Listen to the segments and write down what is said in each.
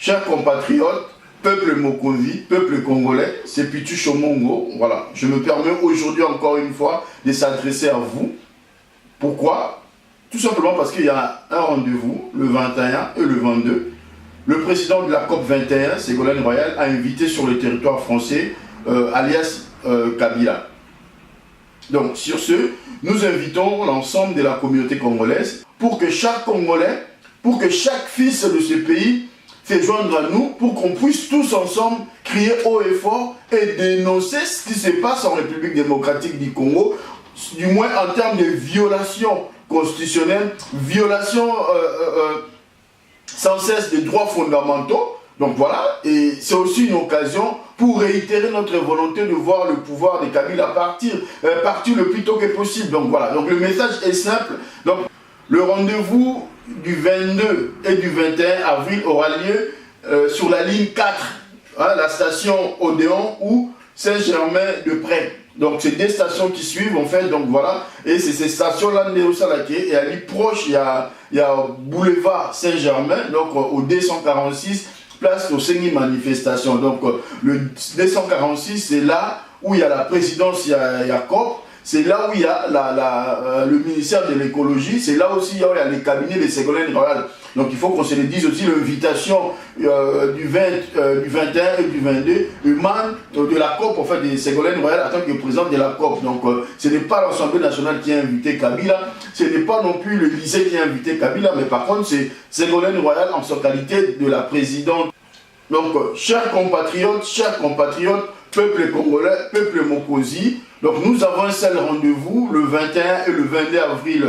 chers compatriotes, peuple Mokonzi, peuple congolais, c'est Pitu Chomongo. Voilà, je me permets aujourd'hui encore une fois de s'adresser à vous. Pourquoi? Tout simplement parce qu'il y a un rendez-vous, le 21 et le 22. Le président de la COP 21, Ségolène Royal, a invité sur le territoire français, alias Kabila. Donc, sur ce, nous invitons l'ensemble de la communauté congolaise pour que chaque Congolais, pour que chaque fils de ce pays se joigne à nous, pour qu'on puisse tous ensemble crier haut et fort et dénoncer ce qui se passe en République démocratique du Congo, du moins en termes de violations constitutionnelles, violations sans cesse des droits fondamentaux. Donc voilà, et c'est aussi une occasion pour réitérer notre volonté de voir le pouvoir de Kabila partir le plus tôt que possible. Donc voilà, donc le message est simple. Donc le rendez-vous du 22 et du 21 avril aura lieu sur la ligne 4, hein, la station Odéon ou Saint-Germain-de-Prés. Donc c'est des stations qui suivent en fait, donc voilà, et c'est ces stations-là, et à l'île proche, il y a boulevard Saint-Germain, donc au D146, place aux 5 manifestations. Donc le D146, c'est là où il y a la présidence, il y a COP, c'est là où il y a le ministère de l'écologie, c'est là aussi où il y a les cabinets de Ségolène Royal. Donc il faut qu'on se le dise aussi, l'invitation du 21 et du 22 émane de la COP, en fait, de Ségolène Royal en tant que présidente de la COP. Donc ce n'est pas l'Assemblée nationale qui a invité Kabila, ce n'est pas non plus l'Élysée qui a invité Kabila, mais par contre c'est Ségolène Royal en sa qualité de la présidente. Donc chers compatriotes, peuple congolais, peuple Mokonzi, donc nous avons un seul rendez-vous le 21 et le 22 avril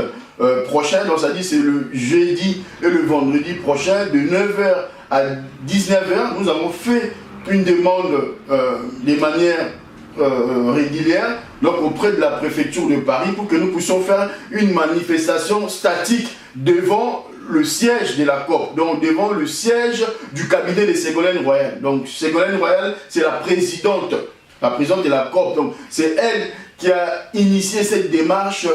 prochain, donc ça dit c'est le jeudi et le vendredi prochain de 9h à 19h. Nous avons fait une demande de manière régulière donc auprès de la préfecture de Paris pour que nous puissions faire une manifestation statique devant le siège de la COP, donc devant le siège du cabinet de Ségolène Royal. Donc Ségolène Royal, c'est la présidente de la COP, donc c'est elle qui a initié cette démarche,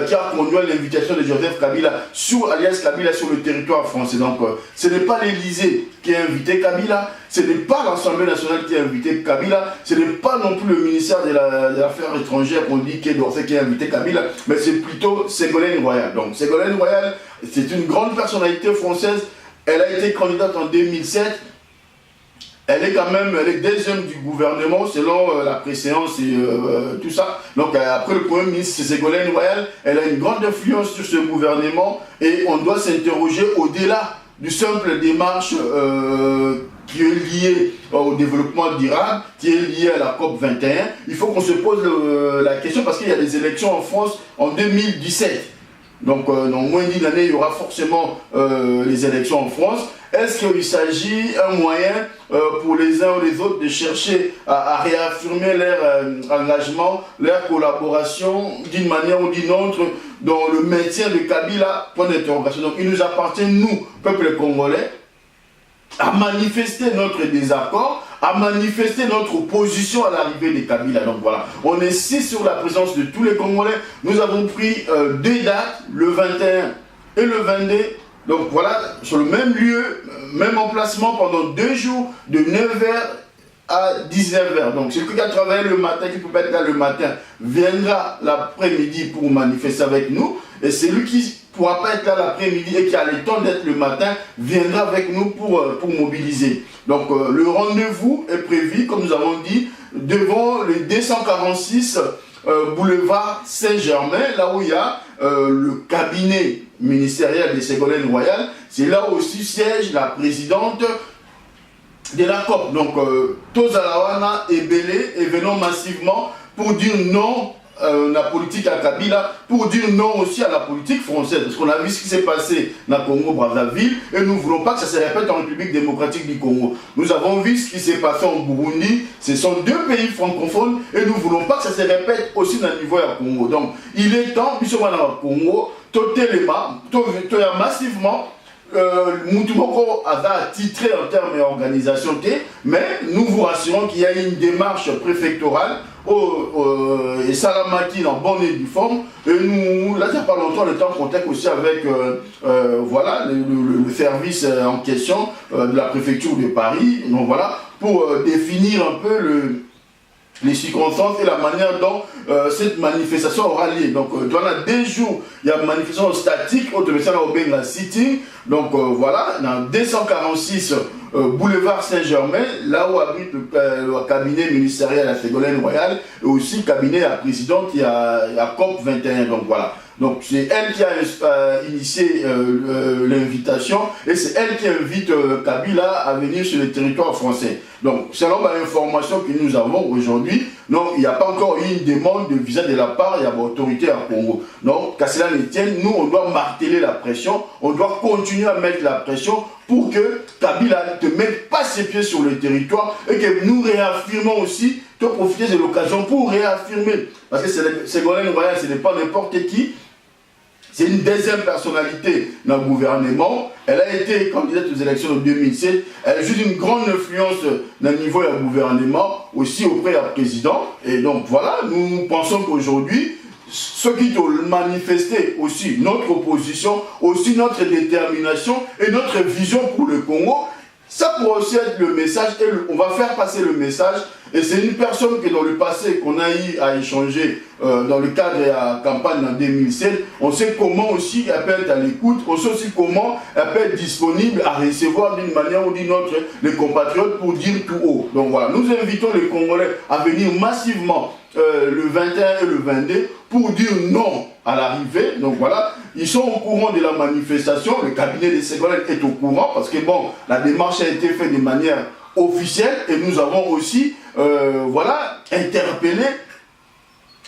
qui a conduit à l'invitation de Joseph Kabila, alias Kabila, sur le territoire français. Donc ce n'est pas l'Élysée qui a invité Kabila, ce n'est pas l'Assemblée nationale qui a invité Kabila, ce n'est pas non plus le ministère de l'Affaires étrangères qu'on dit qui a invité Kabila, mais c'est plutôt Ségolène Royal. Donc Ségolène Royal, c'est une grande personnalité française, elle a été candidate en 2007, elle est deuxième du gouvernement selon la préséance et tout ça. Donc après le Premier ministre Ségolène Royal, elle a une grande influence sur ce gouvernement et on doit s'interroger au-delà du simple démarche qui est liée au développement durable, qui est liée à la COP 21. Il faut qu'on se pose la question parce qu'il y a des élections en France en 2017. Donc dans moins d'une année, il y aura forcément les élections en France. Est-ce qu'il s'agit un moyen pour les uns ou les autres de chercher à réaffirmer leur engagement, leur collaboration d'une manière ou d'une autre dans le maintien de Kabila? Point d'interrogation. Donc il nous appartient, nous, peuple congolais, à manifester notre désaccord, à manifester notre opposition à l'arrivée de Kabila. Donc voilà, on insiste sur la présence de tous les Congolais. Nous avons pris 2 dates, le 21 et le 22. Donc voilà, sur le même lieu, même emplacement pendant 2 jours, de 9h à 19h. Donc celui qui a travaillé le matin, qui ne peut pas être là le matin, viendra l'après-midi pour manifester avec nous. Et celui qui ne pourra pas être là l'après-midi et qui a le temps d'être le matin, viendra avec nous pour mobiliser. Donc le rendez-vous est prévu, comme nous avons dit, devant le 246 boulevard Saint-Germain, là où il y a le cabinet ministériel de Ségolène Royal. C'est là aussi siège la présidente de la COP. Donc Tozalawana et Belé et venons massivement pour dire non à la politique à Kabila, pour dire non aussi à la politique française, parce qu'on a vu ce qui s'est passé dans Congo-Brazzaville et nous ne voulons pas que ça se répète en République démocratique du Congo. Nous avons vu ce qui s'est passé en Burundi, ce sont 2 pays francophones et nous ne voulons pas que ça se répète aussi dans le niveau du Congo. Donc il est temps, puisque dans le Congo, massivement Moutoumoko a titré en termes d'organisation, mais nous vous rassurons qu'il y a une démarche préfectorale et Salamaki en bonne et due forme. Et nous, là, il n'y a pas longtemps, on était en contact aussi avec voilà, le service en question de la préfecture de Paris. Donc voilà, pour définir un peu les circonstances et la manière dont cette manifestation aura lieu. Donc, dans les 2 jours, il y a une manifestation statique au Benga City. Donc, voilà, dans 246 boulevard Saint-Germain, là où abrite le cabinet ministériel à Ségolène Royal et aussi le cabinet à la présidente, il y a COP 21. Donc, voilà. Donc c'est elle qui a initié l'invitation et c'est elle qui invite Kabila à venir sur le territoire français. Donc selon l'information que nous avons aujourd'hui, il n'y a pas encore eu une demande de visa de la part de l'autorité à Congo. Donc qu'à cela ne tienne, nous on doit marteler la pression, on doit continuer à mettre la pression pour que Kabila ne mette pas ses pieds sur le territoire et que nous réaffirmons aussi, de profiter de l'occasion pour réaffirmer. Parce que Ségolène Royal, ce n'est pas n'importe qui. C'est une deuxième personnalité dans le gouvernement. Elle a été candidate aux élections de 2007. Elle joue une grande influence dans le niveau du gouvernement, aussi auprès du président. Et donc voilà, nous pensons qu'aujourd'hui, ceux qui ont manifesté aussi notre opposition, aussi notre détermination et notre vision pour le Congo, ça pourrait aussi être le message, et on va faire passer le message. Et c'est une personne qui dans le passé, qu'on a eu à échanger dans le cadre de la campagne en 2007, on sait comment aussi elle peut être à l'écoute, on sait aussi comment elle peut être disponible à recevoir d'une manière ou d'une autre les compatriotes pour dire tout haut. Donc voilà, nous invitons les Congolais à venir massivement le 21 et le 22 pour dire non à l'arrivée. Donc voilà, ils sont au courant de la manifestation, le cabinet de Ségolène est au courant parce que bon, la démarche a été faite de manière officielle et nous avons aussi voilà, interpellé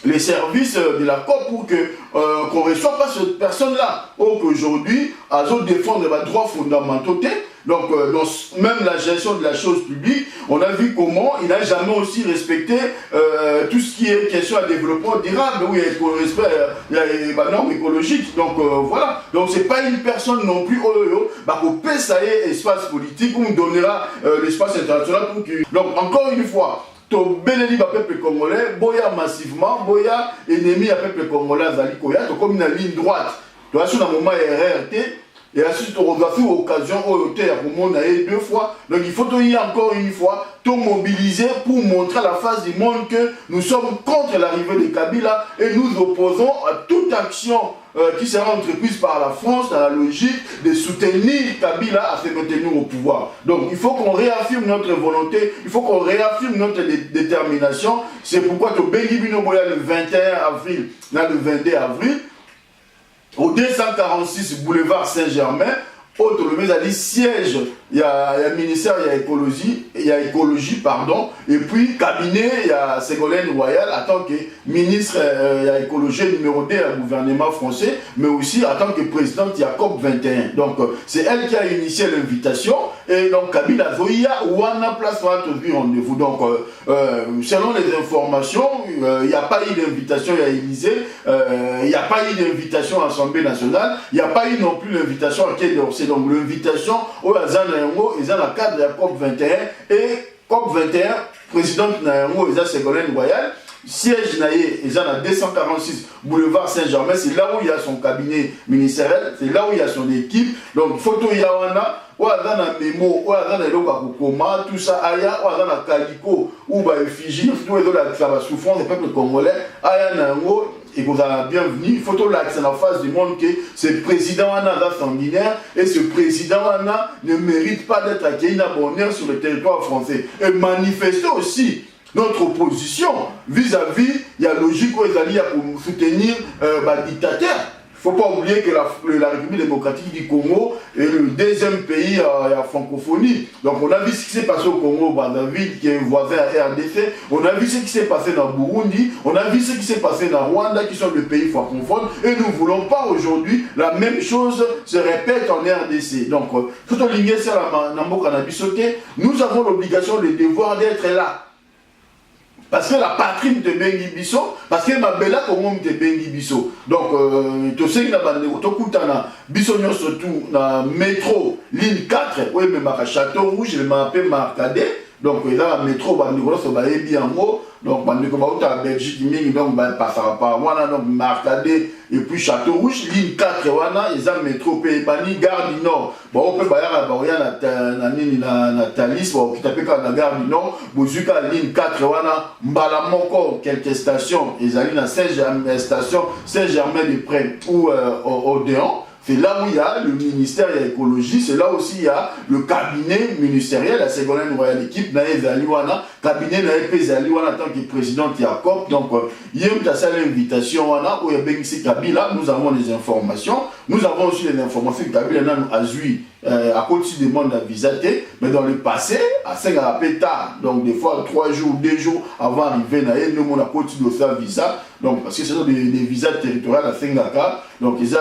les services de la COP pour qu'on ne reçoive pas cette personne-là. Aujourd'hui, à défendre les droits fondamentaux. Donc, même la gestion de la chose publique, on a vu comment il n'a jamais aussi respecté tout ce qui est question à développement durable, où il y a le respect, il y a les normes écologiques. Donc, voilà. Donc, ce n'est pas une personne non plus, au PSAE, espace politique, où on donnera l'espace international pour que... Donc, encore une fois, to beleli ba peuple congolais, boya massivement, boya ennemi à peuple congolais, zali koya, to comme une ligne droite. Tu as sur un moment RRT, et ensuite on doit faire occasion au terre pour mon 2 fois. Donc il faut y encore une fois tout mobiliser pour montrer à la face du monde que nous sommes contre l'arrivée de Kabila et nous opposons à toute action qui sera entreprise par la France dans la logique de soutenir Kabila à se maintenir au pouvoir. Donc il faut qu'on réaffirme notre volonté, il faut qu'on réaffirme notre détermination. C'est pourquoi tu Bengi Binoboya le 21 avril, là le 22 avril, au 246 boulevard Saint-Germain, autre le siège, il y a ministère, il y a écologie, pardon, et puis cabinet, il y a Ségolène Royal en tant que ministre, il y a écologie numéro 2 à gouvernement français, mais aussi en tant que présidente, il y a COP 21. Donc c'est elle qui a initié l'invitation, et donc Kabila Zoya, ou on a place pour un rendez-vous. Donc selon les informations, il n'y a pas eu d'invitation à l'Élysée, il n'y a pas eu d'invitation à l'Assemblée nationale, il n'y a pas eu non plus l'invitation à Quai d'Orsay. Donc l'invitation au Azan ils ont la cadre de la COP 21 et COP 21, présidente Nayango, ils ont Ségolène Royal, siège Naye, ils ont la 246 boulevard Saint-Germain, c'est là où il y a son cabinet ministériel, c'est là où il y a son équipe. Donc photo Yawana, ou à la mémo, ou à la Lokakokoma, tout ça, aya, ou à la Kaliko, ou à Fiji, tout la souffrance des peuples congolais, aya Nayango. Et vous avez bienvenue. Il faut que l'accès en face du monde que ce président Anna sanguinaire et ce président Anna ne mérite pas d'être accueilli à bonheur sur le territoire français. Et manifester aussi notre opposition vis-à-vis, il y a logique où ils allaient pour soutenir le dictateur. Il ne faut pas oublier que la République démocratique du Congo est le deuxième pays à la francophonie. Donc on a vu ce qui s'est passé au Congo, Brazzaville, qui est voisin à RDC. On a vu ce qui s'est passé dans Burundi. On a vu ce qui s'est passé dans Rwanda, qui sont des pays francophones. Et nous ne voulons pas aujourd'hui la même chose se répète en RDC. Donc, tout en ligne, nous avons l'obligation, le devoir d'être là. parce que la patrie te bengi biso, parce que ma bella Congo te bengi biso. Donc, tu sais, il y a biso surtout na métro, ligne 4, oui, mais ma Château Rouge, je m'appelle Marcadet. Donc, il y a un métro, bien en haut. Donc, il y a Belgique, donc, passera par moi, donc, Marcadet, et puis Château Rouge, ligne 4, il y a un métro, Pays-Bani, gare du Nord. Bon, on peut y avoir na Thalys, on peut la gare du Nord, Bozuka, ligne 4, Mbalamoko, quelques stations, ils allaient dans Saint-Germain-des-Prés ou Odéon. C'est là où il y a le ministère de l'écologie, c'est là aussi il y a le cabinet ministériel, la Ségolène Royal équipe, cabinet en tant que président de la COP. Donc, il y a l'invitation, où il y a Bengisi Kabila, nous avons des informations. Nous avons aussi des informations que Kabila nous a joué à côté de demande à visater, mais dans le passé, à 5 à tard, donc des fois 3 jours, 2 jours avant d'arriver, nous avons à côté de faire visa, donc parce que ce sont des visas territoriaux à 5 à donc ils ont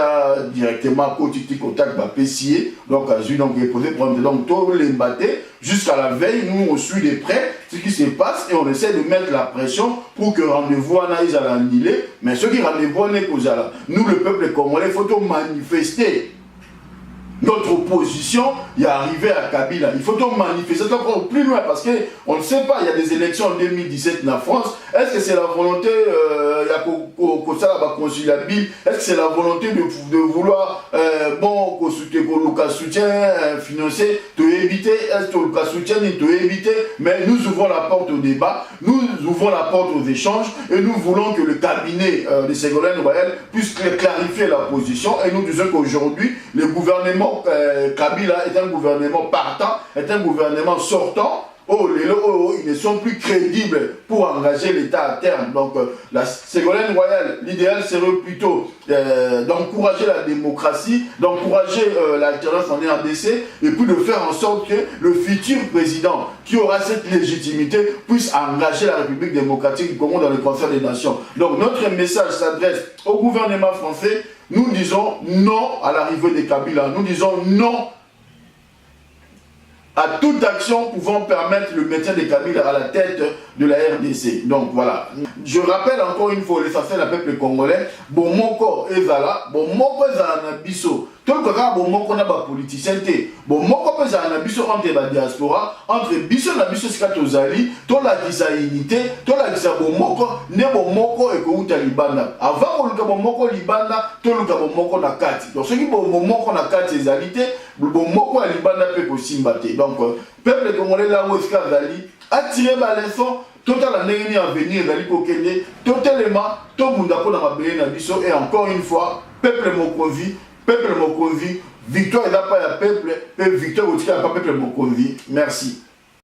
directement à côté de contact à PCA, donc à Zui, donc ils posé problème, donc tous les battés, jusqu'à la veille, nous on suit de près ce qui se passe et on essaie de mettre la pression pour que rendez-vous ils allaient annuler, mais ceux qui rendez-vous n'est qu'aux là. Nous le peuple congolais, il faut manifester. Notre opposition est arrivée à Kabila. Il faut donc manifester encore plus loin parce qu'on ne sait pas, il y a des élections en 2017 en France. Est-ce que c'est la volonté, est-ce que c'est la volonté de vouloir, bon, qu'on soutien financier, te éviter, est-ce que le soutien te éviter, mais nous ouvrons la porte au débat, nous ouvrons la porte aux échanges et nous voulons que le cabinet de Ségolène Royal puisse clarifier la position et nous disons qu'aujourd'hui, le gouvernement Kabila est un gouvernement partant, est un gouvernement sortant. Ils ne sont plus crédibles pour engager l'État à terme. Donc, la Ségolène Royal, l'idéal serait plutôt d'encourager la démocratie, d'encourager l'alternance en RDC, et puis de faire en sorte que le futur président qui aura cette légitimité puisse engager la République démocratique du Congo dans le Conseil des Nations. Donc, notre message s'adresse au gouvernement français. Nous disons non à l'arrivée de Kabila. Nous disons non à toute action pouvant permettre le maintien de Kabila à la tête de la RDC. Donc voilà. Je rappelle encore une fois l'essentiel du peuple congolais. Bon moko ezala, bon moko ezala na biso. Tout le cas, bon moko na ba politicien te. Bon moko ezala na biso entre la diaspora, entre biso na biso skatozali, to la unité, to la kisa bon moko, ne bon moko e ko uta libanda. Avant ko bon moko libanda, to le bon moko na kati. Donc ce qui bon moko na kati ezalité, bon moko a libanda pe ko simbate. Donc peuple congolais là où est-ce attirer ma leçon, total à venir d'aller au Kenya, totalement, tout le monde a pour la biso et encore une fois, peuple Mokovi, victoire et là pas peuple, victoire aussi à peuple Mokovi. Merci.